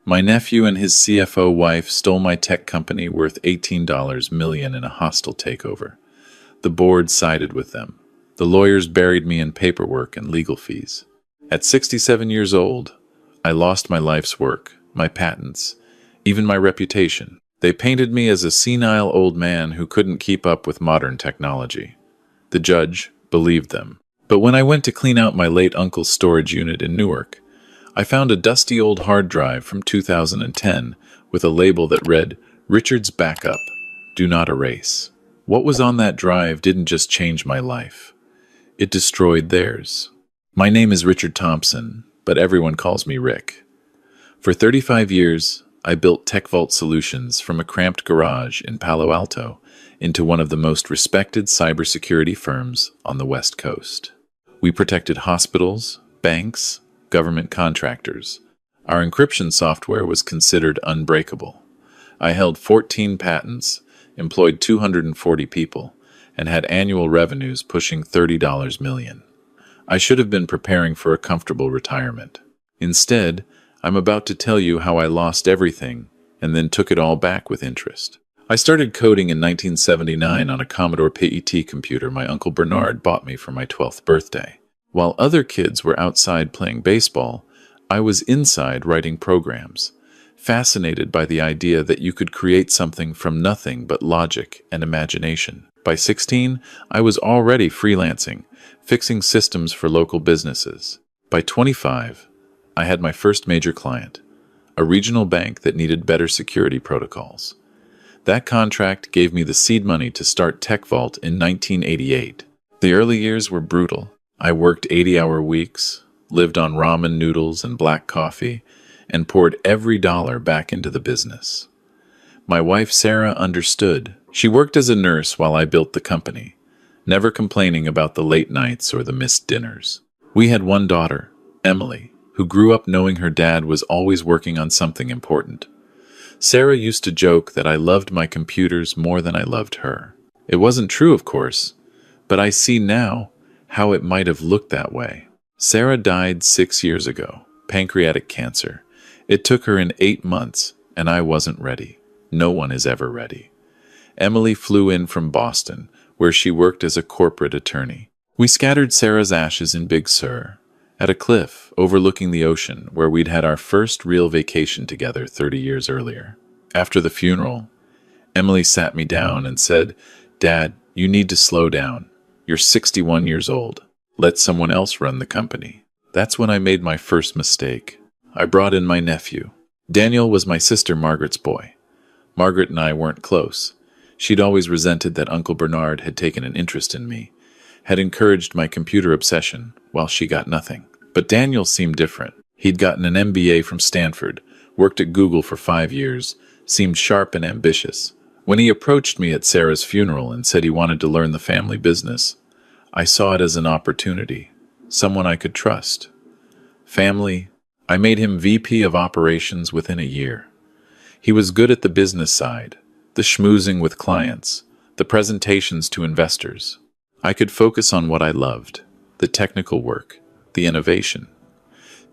My nephew and his CFO wife stole my tech company worth $18 million in a hostile takeover. The board sided with them. The lawyers buried me in paperwork and legal fees. At 67 years old, I lost my life's work, my patents, even my reputation. They painted me as a senile old man who couldn't keep up with modern technology. The judge believed them. But when I went to clean out my late uncle's storage unit in Newark, I found a dusty old hard drive from 2010 with a label that read, "Richard's Backup, Do Not Erase." What was on that drive didn't just change my life. It destroyed theirs. My name is Richard Thompson, but everyone calls me Rick. For 35 years, I built Tech Vault solutions from a cramped garage in Palo Alto into one of the most respected cybersecurity firms on the West Coast. We protected hospitals, banks, government contractors. Our encryption software was considered unbreakable. I held 14 patents, employed 240 people, and had annual revenues pushing $30 million. I should have been preparing for a comfortable retirement. Instead, I'm about to tell you how I lost everything and then took it all back with interest. I started coding in 1979 on a Commodore PET computer my Uncle Bernard bought me for my 12th birthday. While other kids were outside playing baseball, I was inside writing programs, fascinated by the idea that you could create something from nothing but logic and imagination. By 16, I was already freelancing, fixing systems for local businesses. By 25, I had my first major client, a regional bank that needed better security protocols. That contract gave me the seed money to start Tech Vault in 1988. The early years were brutal. I worked 80-hour weeks, lived on ramen noodles and black coffee, and poured every dollar back into the business. My wife Sarah understood. She worked as a nurse while I built the company, never complaining about the late nights or the missed dinners. We had one daughter, Emily, who grew up knowing her dad was always working on something important. Sarah used to joke that I loved my computers more than I loved her. It wasn't true, of course, but I see now how it might have looked that way. Sarah died 6 years ago, pancreatic cancer. It took her in 8 months, and I wasn't ready. No one is ever ready. Emily flew in from Boston, where she worked as a corporate attorney. We scattered Sarah's ashes in Big Sur, at a cliff overlooking the ocean where we'd had our first real vacation together 30 years earlier. After the funeral, Emily sat me down and said, "Dad, you need to slow down. You're 61 years old. Let someone else run the company." That's when I made my first mistake. I brought in my nephew. Daniel was my sister Margaret's boy. Margaret and I weren't close. She'd always resented that Uncle Bernard had taken an interest in me, had encouraged my computer obsession, while she got nothing. But Daniel seemed different. He'd gotten an MBA from Stanford, worked at Google for 5 years, seemed sharp and ambitious. When he approached me at Sarah's funeral and said he wanted to learn the family business, I saw it as an opportunity, someone I could trust. Family. I made him VP of operations within a year. He was good at the business side, the schmoozing with clients, the presentations to investors. I could focus on what I loved, the technical work, the innovation.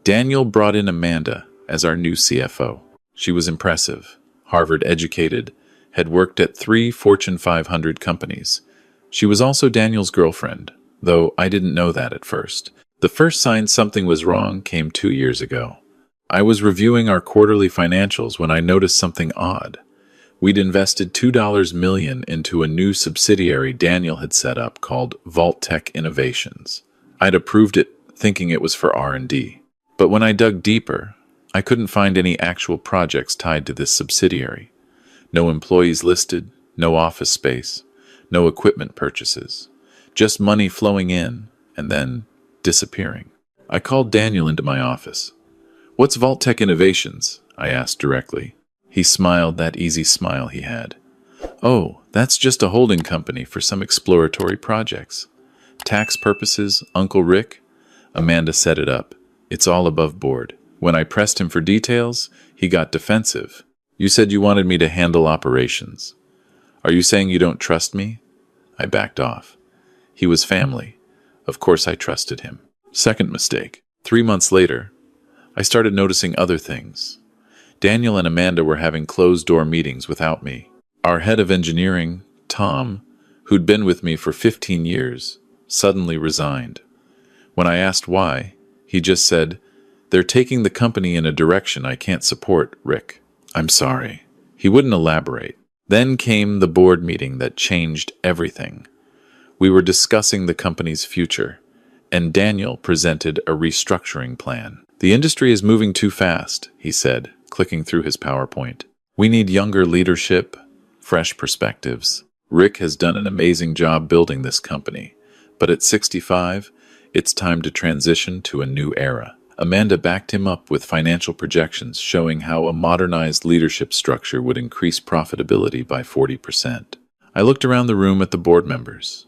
Daniel brought in Amanda as our new CFO. She was impressive, Harvard-educated, had worked at 3 Fortune 500 companies. She was also Daniel's girlfriend, though I didn't know that at first. The first sign something was wrong came 2 years ago. I was reviewing our quarterly financials when I noticed something odd. We'd invested $2 million into a new subsidiary Daniel had set up called Vault Tech Innovations. I'd approved it, thinking it was for R&D. But when I dug deeper, I couldn't find any actual projects tied to this subsidiary. No employees listed, no office space, no equipment purchases. Just money flowing in and then disappearing. I called Daniel into my office. "What's Vault Tech Innovations?" I asked directly. He smiled, that easy smile he had. "Oh, that's just a holding company for some exploratory projects. Tax purposes, Uncle Rick?" Amanda set it up. "It's all above board." When I pressed him for details, he got defensive. "You said you wanted me to handle operations. Are you saying you don't trust me?" I backed off. He was family. Of course I trusted him. Second mistake. 3 months later, I started noticing other things. Daniel and Amanda were having closed-door meetings without me. Our head of engineering, Tom, who'd been with me for 15 years, suddenly resigned. When I asked why, he just said, "They're taking the company in a direction I can't support, Rick." I'm sorry. He wouldn't elaborate. Then came the board meeting that changed everything. We were discussing the company's future, and Daniel presented a restructuring plan. "The industry is moving too fast," he said, clicking through his PowerPoint. "We need younger leadership, fresh perspectives. Rick has done an amazing job building this company, but at 65, it's time to transition to a new era." Amanda backed him up with financial projections showing how a modernized leadership structure would increase profitability by 40%. I looked around the room at the board members,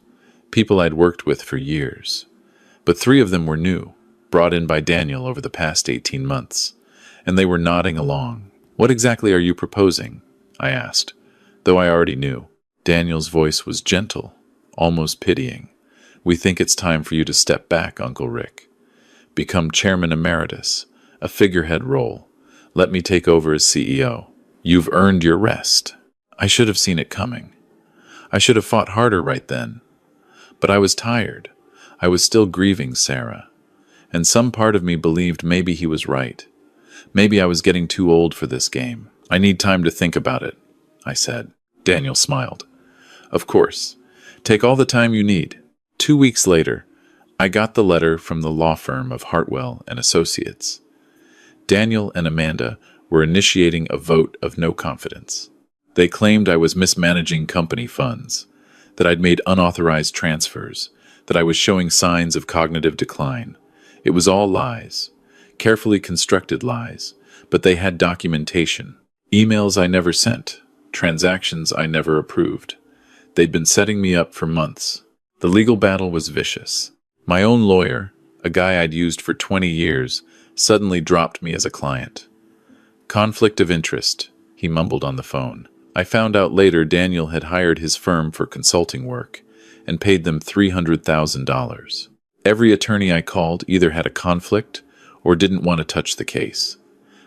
people I'd worked with for years, but 3 of them were new, brought in by Daniel over the past 18 months, and they were nodding along. "What exactly are you proposing?" I asked, though I already knew. Daniel's voice was gentle, almost pitying. "We think it's time for you to step back, Uncle Rick. Become chairman emeritus, a figurehead role. Let me take over as CEO. You've earned your rest." I should have seen it coming. I should have fought harder right then. But I was tired. I was still grieving Sarah. And some part of me believed maybe he was right. Maybe I was getting too old for this game. "I need time to think about it," I said. Daniel smiled. "Of course. Take all the time you need." 2 weeks later, I got the letter from the law firm of Hartwell and Associates. Daniel and Amanda were initiating a vote of no confidence. They claimed I was mismanaging company funds, that I'd made unauthorized transfers, that I was showing signs of cognitive decline. It was all lies, carefully constructed lies, but they had documentation. Emails I never sent, transactions I never approved. They'd been setting me up for months. The legal battle was vicious. My own lawyer, a guy I'd used for 20 years, suddenly dropped me as a client. "Conflict of interest," he mumbled on the phone. I found out later Daniel had hired his firm for consulting work and paid them $300,000. Every attorney I called either had a conflict or didn't want to touch the case.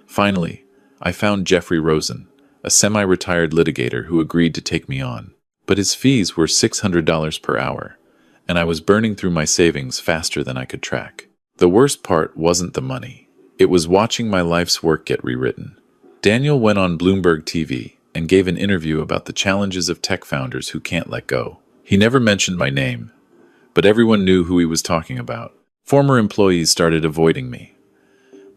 Finally, I found Jeffrey Rosen, a semi-retired litigator who agreed to take me on. But his fees were $600 per hour, and I was burning through my savings faster than I could track. The worst part wasn't the money. It was watching my life's work get rewritten. Daniel went on Bloomberg TV and gave an interview about the challenges of tech founders who can't let go. He never mentioned my name, but everyone knew who he was talking about. Former employees started avoiding me.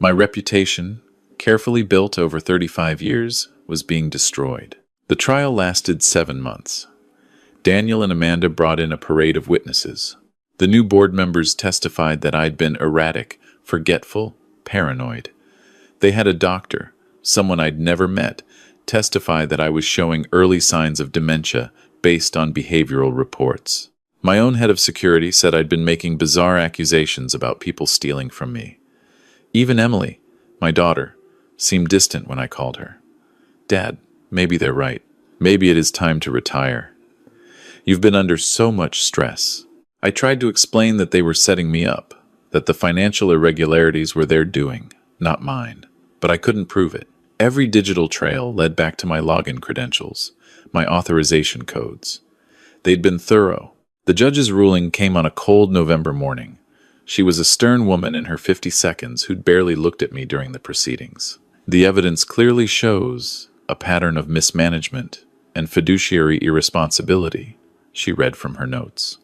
My reputation, carefully built over 35 years, was being destroyed. The trial lasted 7 months. Daniel and Amanda brought in a parade of witnesses. The new board members testified that I'd been erratic, forgetful, paranoid. They had a doctor, someone I'd never met, testify that I was showing early signs of dementia based on behavioral reports. My own head of security said I'd been making bizarre accusations about people stealing from me. Even Emily, my daughter, seemed distant when I called her. "Dad, maybe they're right. Maybe it is time to retire. You've been under so much stress." I tried to explain that they were setting me up, that the financial irregularities were their doing, not mine, but I couldn't prove it. Every digital trail led back to my login credentials, my authorization codes. They'd been thorough. The judge's ruling came on a cold November morning. She was a stern woman in her 50s who'd barely looked at me during the proceedings. "The evidence clearly shows a pattern of mismanagement and fiduciary irresponsibility," she read from her notes.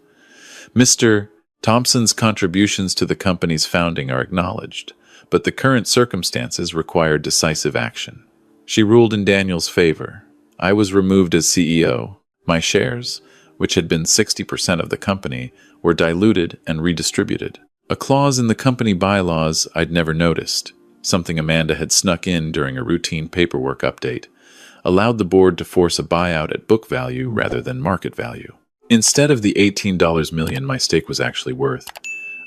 "Mr. Thompson's contributions to the company's founding are acknowledged, but the current circumstances require decisive action." She ruled in Daniel's favor. I was removed as CEO. My shares, which had been 60% of the company, were diluted and redistributed. A clause in the company bylaws I'd never noticed, something Amanda had snuck in during a routine paperwork update, allowed the board to force a buyout at book value rather than market value. Instead of the $18 million my stake was actually worth,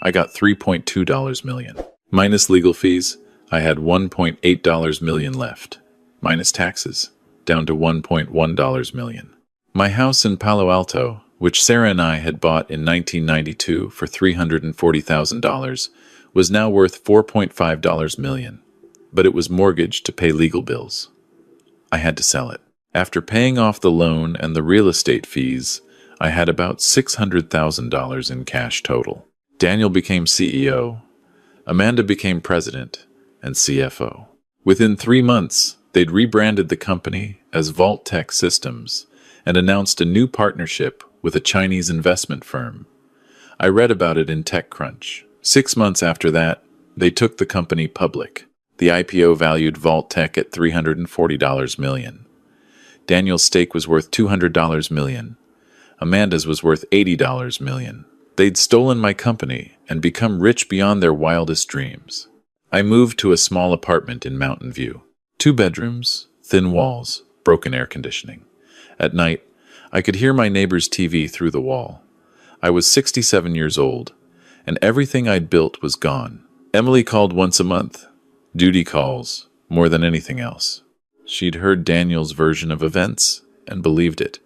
I got $3.2 million. Minus legal fees, I had $1.8 million left. Minus taxes, down to $1.1 million. My house in Palo Alto, which Sarah and I had bought in 1992 for $340,000, was now worth $4.5 million. but it was mortgaged to pay legal bills. I had to sell it. After paying off the loan and the real estate fees, I had about $600,000 in cash total. Daniel became CEO, Amanda became president and CFO. Within 3 months, they'd rebranded the company as Vault Tech Systems and announced a new partnership with a Chinese investment firm. I read about it in TechCrunch. 6 months after that, they took the company public. The IPO valued Vault Tech at $340 million. Daniel's stake was worth $200 million. Amanda's was worth $80 million. They'd stolen my company and become rich beyond their wildest dreams. I moved to a small apartment in Mountain View. 2 bedrooms, thin walls, broken air conditioning. At night, I could hear my neighbor's TV through the wall. I was 67 years old, and everything I'd built was gone. Emily called once a month. Duty calls, more than anything else. She'd heard Daniel's version of events and believed it.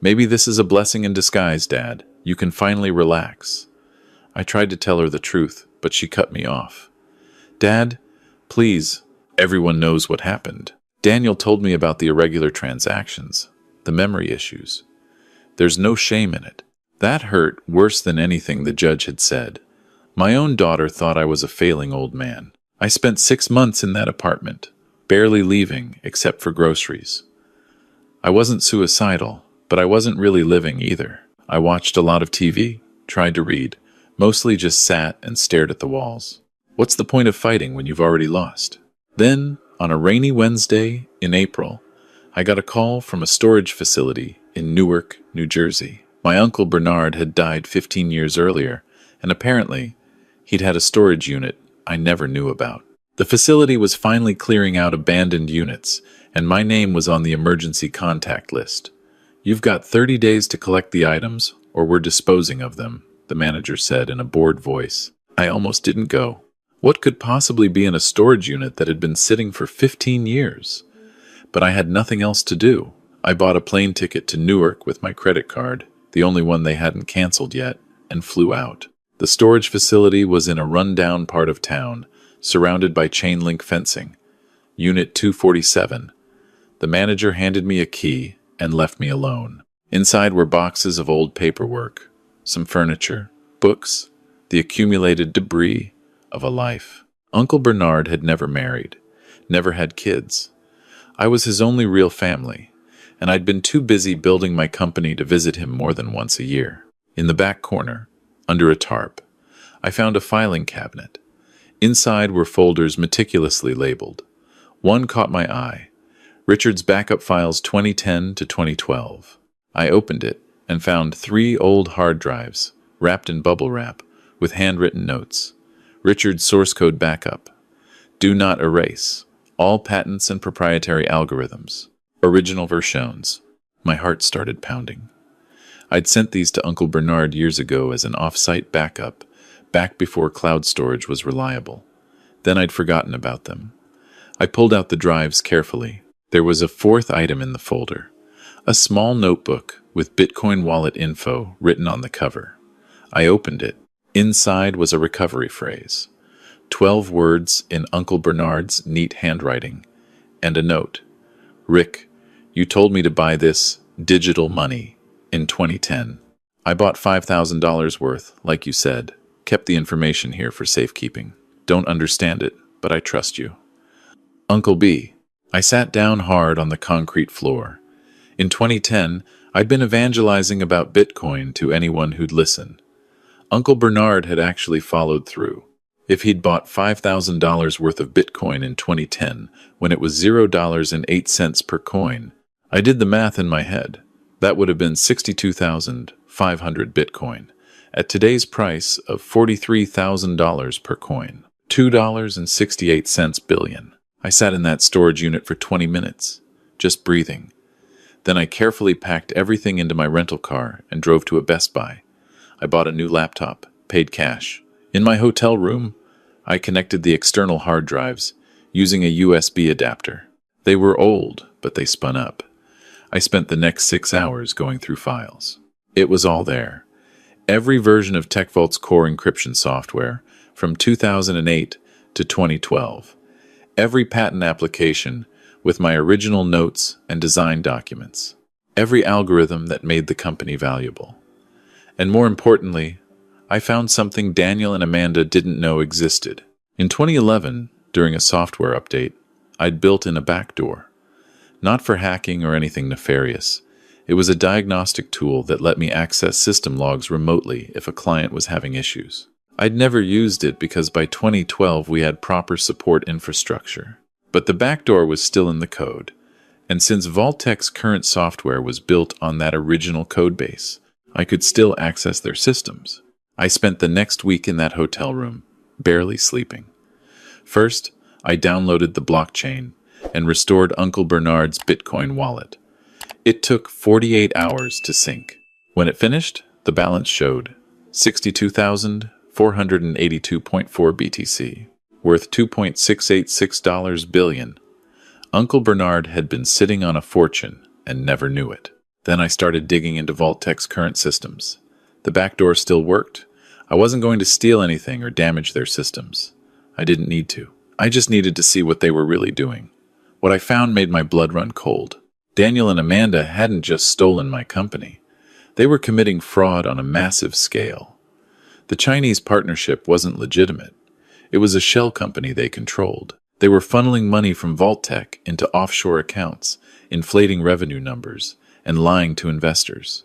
Maybe this is a blessing in disguise, Dad. You can finally relax. I tried to tell her the truth, but she cut me off. Dad, please, everyone knows what happened. Daniel told me about the irregular transactions, the memory issues. There's no shame in it. That hurt worse than anything the judge had said. My own daughter thought I was a failing old man. I spent 6 months in that apartment, barely leaving except for groceries. I wasn't suicidal, but I wasn't really living either. I watched a lot of TV, tried to read, mostly just sat and stared at the walls. What's the point of fighting when you've already lost? Then, on a rainy Wednesday in April, I got a call from a storage facility in Newark, New Jersey. My uncle Bernard had died 15 years earlier, and apparently, he'd had a storage unit I never knew about. The facility was finally clearing out abandoned units, and my name was on the emergency contact list. You've got 30 days to collect the items, or we're disposing of them, the manager said in a bored voice. I almost didn't go. What could possibly be in a storage unit that had been sitting for 15 years? But I had nothing else to do. I bought a plane ticket to Newark with my credit card, the only one they hadn't canceled yet, and flew out. The storage facility was in a run-down part of town, surrounded by chain-link fencing. Unit 247. The manager handed me a key and left me alone. Inside were boxes of old paperwork, some furniture, books, the accumulated debris of a life. Uncle Bernard had never married, never had kids. I was his only real family, and I'd been too busy building my company to visit him more than once a year. In the back corner, under a tarp, I found a filing cabinet. Inside were folders meticulously labeled. One caught my eye, Richard's backup files 2010 to 2012. I opened it and found 3 old hard drives, wrapped in bubble wrap, with handwritten notes. Richard's source code backup. Do not erase. All patents and proprietary algorithms. Original versions. My heart started pounding. I'd sent these to Uncle Bernard years ago as an off-site backup, back before cloud storage was reliable. Then I'd forgotten about them. I pulled out the drives carefully. There was a 4th item in the folder, a small notebook with Bitcoin wallet info written on the cover. I opened it. Inside was a recovery phrase, 12 words in Uncle Bernard's neat handwriting, and a note. Rick, you told me to buy this digital money in 2010. I bought $5,000 worth, like you said. Kept the information here for safekeeping. Don't understand it, but I trust you. Uncle B. I sat down hard on the concrete floor. In 2010, I'd been evangelizing about Bitcoin to anyone who'd listen. Uncle Bernard had actually followed through. If he'd bought $5,000 worth of Bitcoin in 2010, when it was $0.08 per coin, I did the math in my head. That would have been 62,500 Bitcoin, at today's price of $43,000 per coin, $2.68 billion. I sat in that storage unit for 20 minutes, just breathing. Then I carefully packed everything into my rental car and drove to a Best Buy. I bought a new laptop, paid cash. In my hotel room, I connected the external hard drives using a USB adapter. They were old, but they spun up. I spent the next 6 hours going through files. It was all there. Every version of TechVault's core encryption software, from 2008 to 2012. every patent application with my original notes and design documents, every algorithm that made the company valuable. And more importantly, I found something Daniel and Amanda didn't know existed. In 2011, during a software update, I'd built in a backdoor. Not for hacking or anything nefarious. It was a diagnostic tool that let me access system logs remotely if a client was having issues. I'd never used it because by 2012 we had proper support infrastructure. But the backdoor was still in the code, and since Vaultek's current software was built on that original codebase, I could still access their systems. I spent the next week in that hotel room, barely sleeping. First, I downloaded the blockchain and restored Uncle Bernard's Bitcoin wallet. It took 48 hours to sync. When it finished, the balance showed 62,482.4 BTC, worth $2.686 billion. Uncle Bernard had been sitting on a fortune and never knew it. Then I started digging into Vaultek's current systems. The backdoor still worked. I wasn't going to steal anything or damage their systems. I didn't need to. I just needed to see what they were really doing. What I found made my blood run cold. Daniel and Amanda hadn't just stolen my company. They were committing fraud on a massive scale. The Chinese partnership wasn't legitimate. It was a shell company they controlled. They were funneling money from Vaultek into offshore accounts, inflating revenue numbers, and lying to investors.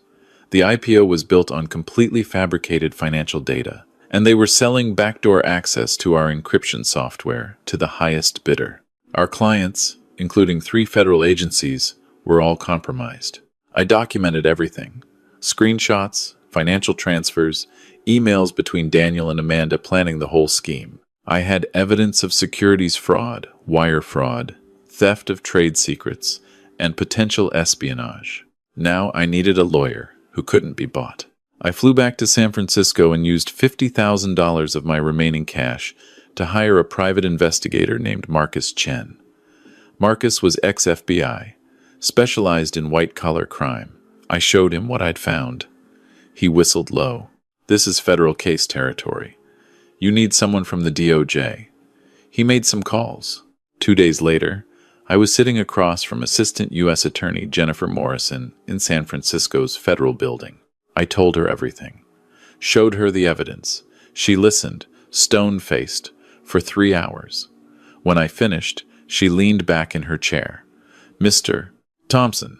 The IPO was built on completely fabricated financial data, and they were selling backdoor access to our encryption software to the highest bidder. Our clients, including 3 federal agencies, were all compromised. I documented everything: screenshots, financial transfers, emails between Daniel and Amanda planning the whole scheme. I had evidence of securities fraud, wire fraud, theft of trade secrets, and potential espionage. Now I needed a lawyer who couldn't be bought. I flew back to San Francisco and used $50,000 of my remaining cash to hire a private investigator named Marcus Chen. Marcus was ex-FBI, specialized in white-collar crime. I showed him what I'd found. He whistled low. "This is federal case territory. You need someone from the DOJ. He made some calls. 2 days later, I was sitting across from Assistant U.S. Attorney Jennifer Morrison in San Francisco's federal building. I told her everything. Showed her the evidence. She listened, stone-faced, for 3 hours. When I finished, she leaned back in her chair. "Mr. Thompson,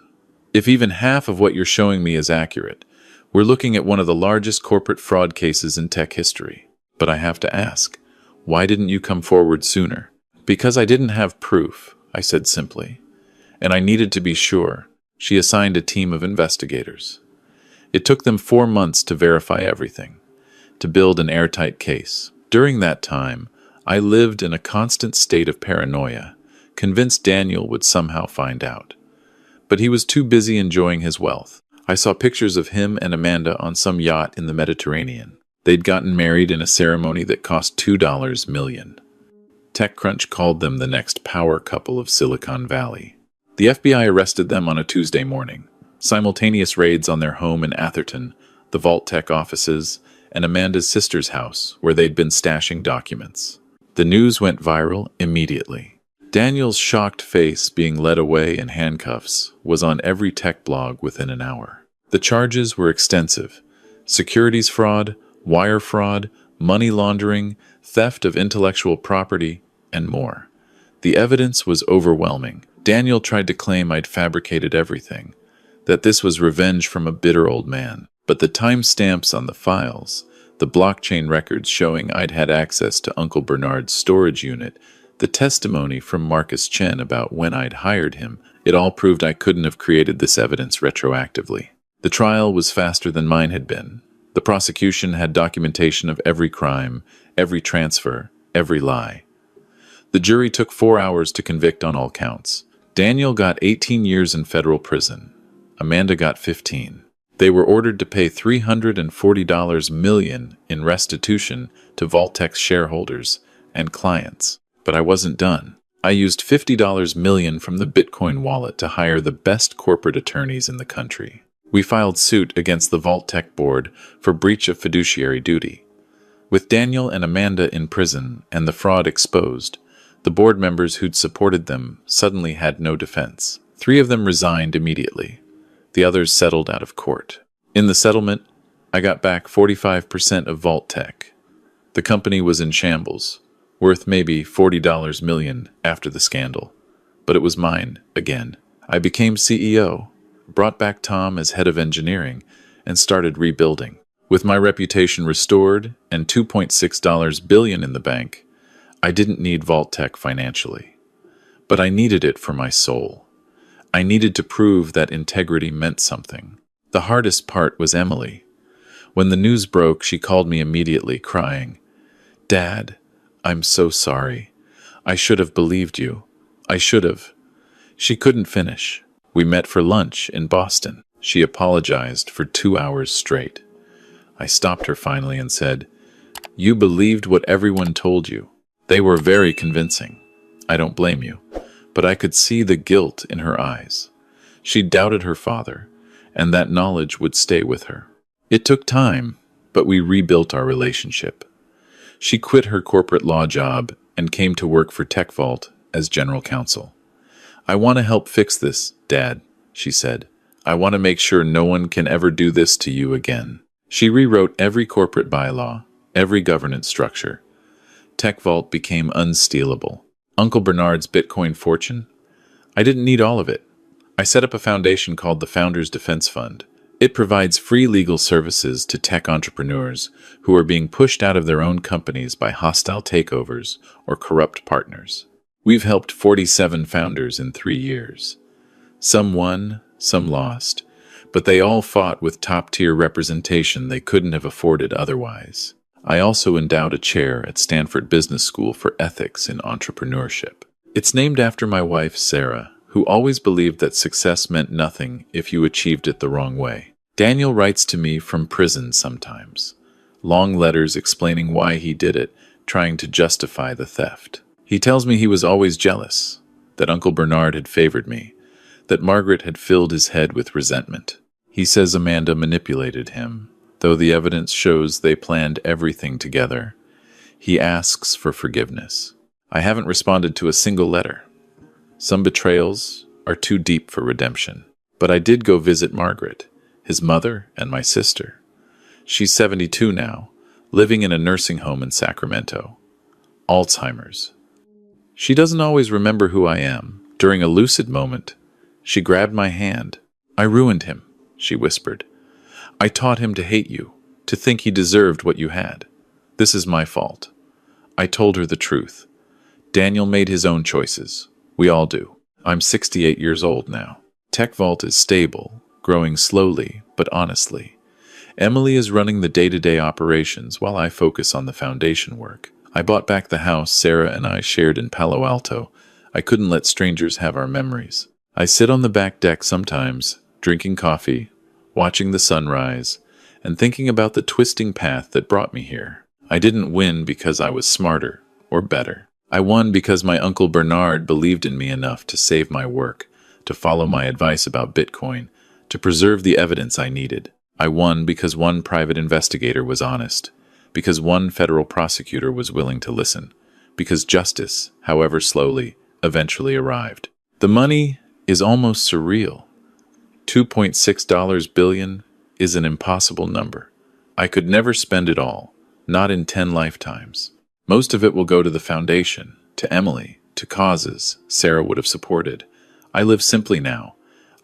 if even half of what you're showing me is accurate, we're looking at one of the largest corporate fraud cases in tech history. But I have to ask, why didn't you come forward sooner?" "Because I didn't have proof," I said simply. "And I needed to be sure." She assigned a team of investigators. It took them 4 months to verify everything, to build an airtight case. During that time, I lived in a constant state of paranoia, convinced Daniel would somehow find out. But he was too busy enjoying his wealth. I saw pictures of him and Amanda on some yacht in the Mediterranean. They'd gotten married in a ceremony that cost $2 million. TechCrunch called them the next power couple of Silicon Valley. The FBI arrested them on a Tuesday morning. Simultaneous raids on their home in Atherton, the Vaultek offices, and Amanda's sister's house, where they'd been stashing documents. The news went viral immediately. Daniel's shocked face being led away in handcuffs was on every tech blog within an hour. The charges were extensive: securities fraud, wire fraud, money laundering, theft of intellectual property, and more. The evidence was overwhelming. Daniel tried to claim I'd fabricated everything, that this was revenge from a bitter old man. But the timestamps on the files, the blockchain records showing I'd had access to Uncle Bernard's storage unit, the testimony from Marcus Chen about when I'd hired him, it all proved I couldn't have created this evidence retroactively. The trial was faster than mine had been. The prosecution had documentation of every crime, every transfer, every lie. The jury took 4 hours to convict on all counts. Daniel got 18 years in federal prison. Amanda got 15. They were ordered to pay $340 million in restitution to Vaultek's shareholders and clients. But I wasn't done. I used $50 million from the Bitcoin wallet to hire the best corporate attorneys in the country. We filed suit against the Vaultek board for breach of fiduciary duty. With Daniel and Amanda in prison and the fraud exposed, The board members who'd supported them suddenly had no defense. 3 of them resigned immediately. The others settled out of court. In the settlement, I got back 45% of Vault Tech. The company was in shambles, worth maybe $40 million after the scandal. But it was mine again. I became CEO, brought back Tom as head of engineering, and started rebuilding. With my reputation restored and $2.6 billion in the bank, I didn't need Vault Tech financially. But I needed it for my soul. I needed to prove that integrity meant something. The hardest part was Emily. When the news broke, she called me immediately, crying, "Dad, I'm so sorry. I should have believed you. I should have." She couldn't finish. We met for lunch in Boston. She apologized for 2 hours straight. I stopped her finally and said, "You believed what everyone told you." They were very convincing. I don't blame you. But I could see the guilt in her eyes. She doubted her father, and that knowledge would stay with her. It took time, but we rebuilt our relationship. She quit her corporate law job and came to work for TechVault as general counsel. "I want to help fix this, Dad," she said. "I want to make sure no one can ever do this to you again." She rewrote every corporate bylaw, every governance structure. TechVault became unstealable. Uncle Bernard's Bitcoin fortune? I didn't need all of it. I set up a foundation called the Founders Defense Fund. It provides free legal services to tech entrepreneurs who are being pushed out of their own companies by hostile takeovers or corrupt partners. We've helped 47 founders in 3 years. Some won, some lost, but they all fought with top-tier representation they couldn't have afforded otherwise. I also endowed a chair at Stanford Business School for ethics in entrepreneurship. It's named after my wife, Sarah, who always believed that success meant nothing if you achieved it the wrong way. Daniel writes to me from prison sometimes. Long letters explaining why he did it, trying to justify the theft. He tells me he was always jealous, that Uncle Bernard had favored me, that Margaret had filled his head with resentment. He says Amanda manipulated him, though the evidence shows they planned everything together. He asks for forgiveness. I haven't responded to a single letter. Some betrayals are too deep for redemption. But I did go visit Margaret, his mother, and my sister. She's 72 now, living in a nursing home in Sacramento. Alzheimer's. She doesn't always remember who I am. During a lucid moment, she grabbed my hand. "I ruined him," she whispered. "I taught him to hate you, to think he deserved what you had. This is my fault." I told her the truth. Daniel made his own choices. We all do. I'm 68 years old now. TechVault is stable, growing slowly, but honestly. Emily is running the day-to-day operations while I focus on the foundation work. I bought back the house Sarah and I shared in Palo Alto. I couldn't let strangers have our memories. I sit on the back deck sometimes, drinking coffee, watching the sunrise, and thinking about the twisting path that brought me here. I didn't win because I was smarter or better. I won because my Uncle Bernard believed in me enough to save my work, to follow my advice about Bitcoin, to preserve the evidence I needed. I won because one private investigator was honest, because one federal prosecutor was willing to listen, because justice, however slowly, eventually arrived. The money is almost surreal. $2.6 billion is an impossible number. I could never spend it all, not in 10 lifetimes. Most of it will go to the foundation, to Emily, to causes Sarah would have supported. I live simply now.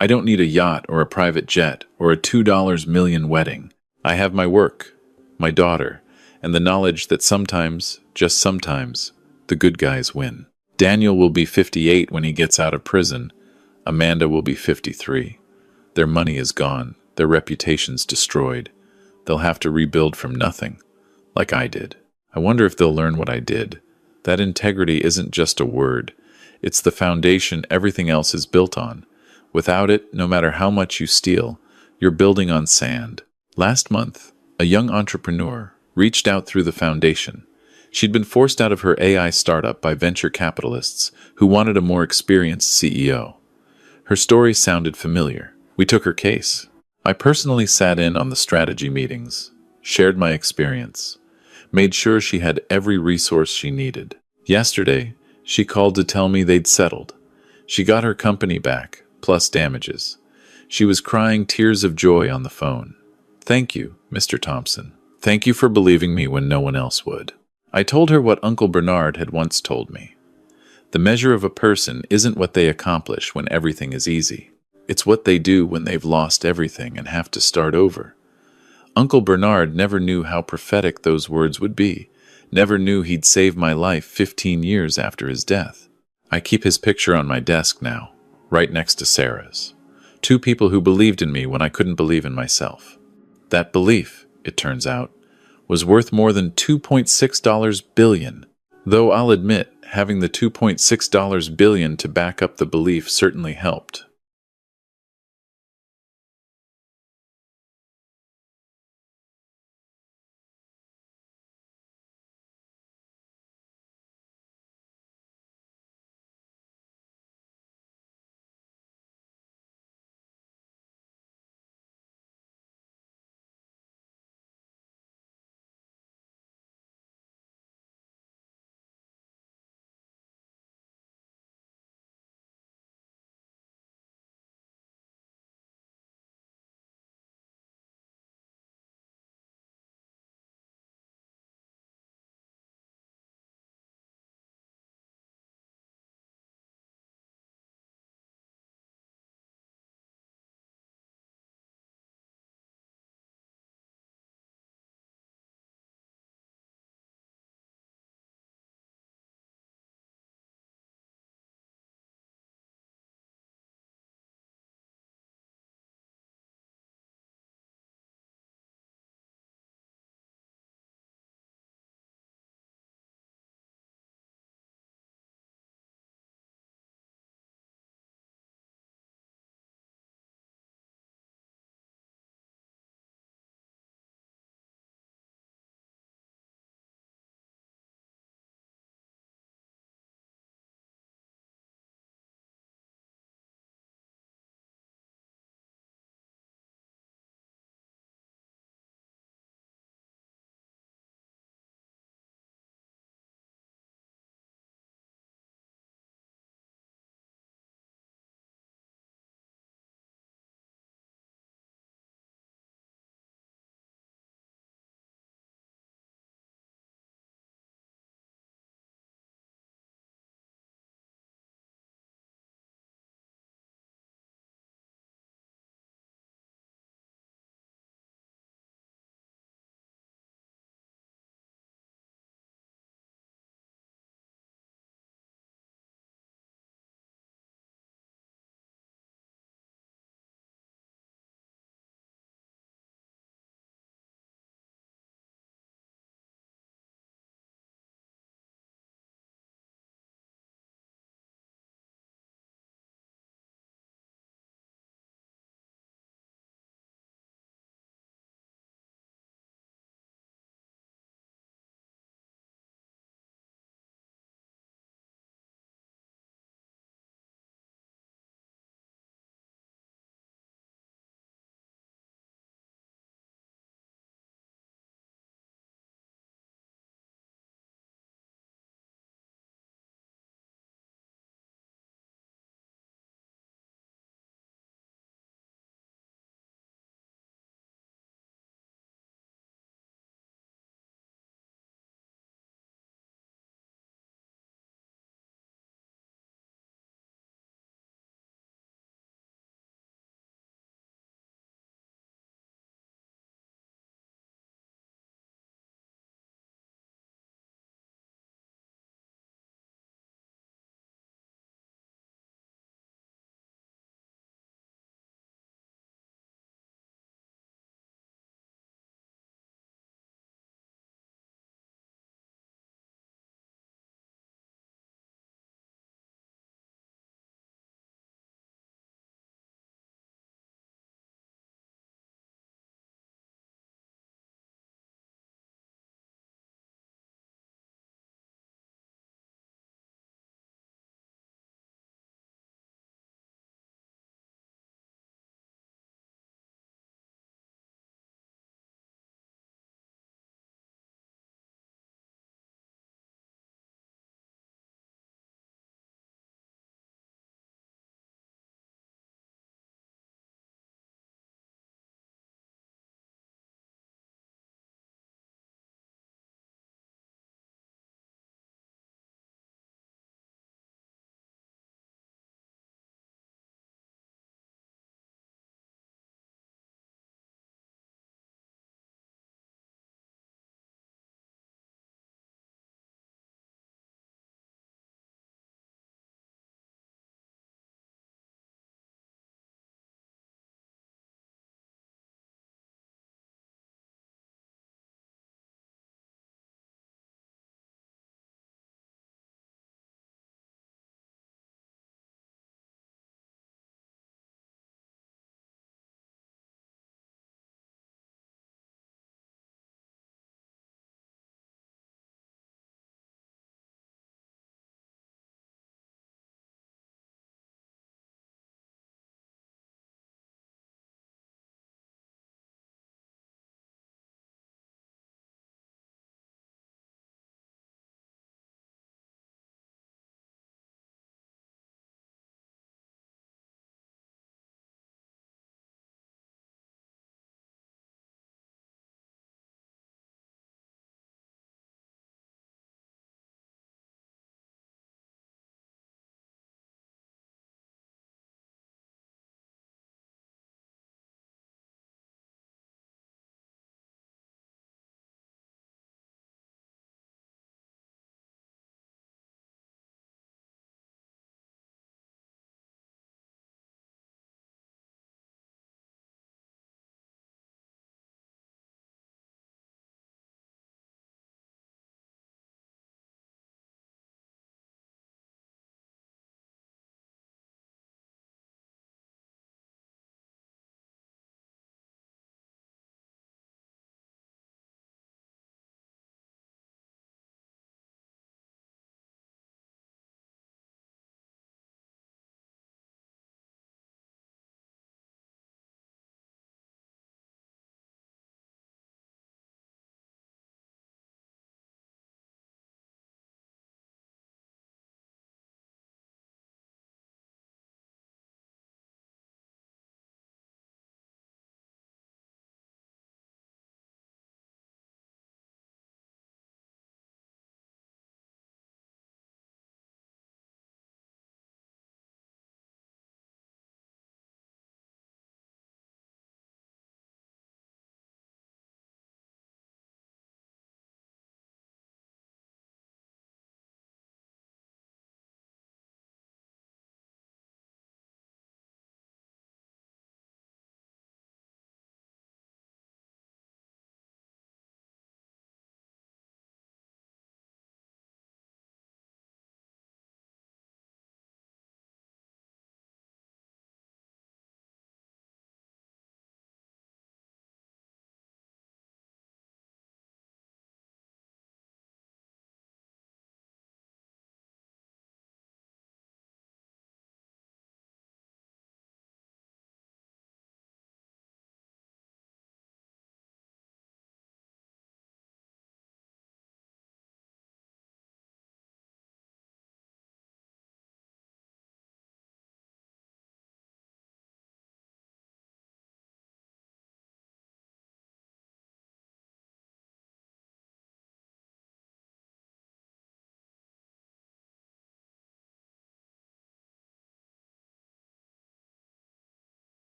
I don't need a yacht or a private jet or a $2 million wedding. I have my work, my daughter, and the knowledge that sometimes, just sometimes, the good guys win. Daniel will be 58 when he gets out of prison. Amanda will be 53. Their money is gone. Their reputation's destroyed. They'll have to rebuild from nothing, like I did. I wonder if they'll learn what I did. That integrity isn't just a word. It's the foundation everything else is built on. Without it, no matter how much you steal, you're building on sand. Last month, a young entrepreneur reached out through the foundation. She'd been forced out of her AI startup by venture capitalists who wanted a more experienced CEO. Her story sounded familiar. We took her case. I personally sat in on the strategy meetings, shared my experience, made sure she had every resource she needed. Yesterday, She called to tell me they'd settled. She got her company back, plus damages. She was crying tears of joy on the phone. "Thank you, Mr. Thompson. Thank you for believing me when no one else would." I told her what Uncle Bernard had once told me. The measure of a person isn't what they accomplish when everything is easy. It's what they do when they've lost everything and have to start over. Uncle Bernard never knew how prophetic those words would be, never knew he'd save my life 15 years after his death. I keep his picture on my desk now, right next to Sarah's. Two people who believed in me when I couldn't believe in myself. That belief, it turns out, was worth more than $2.6 billion. Though I'll admit, having the $2.6 billion to back up the belief certainly helped.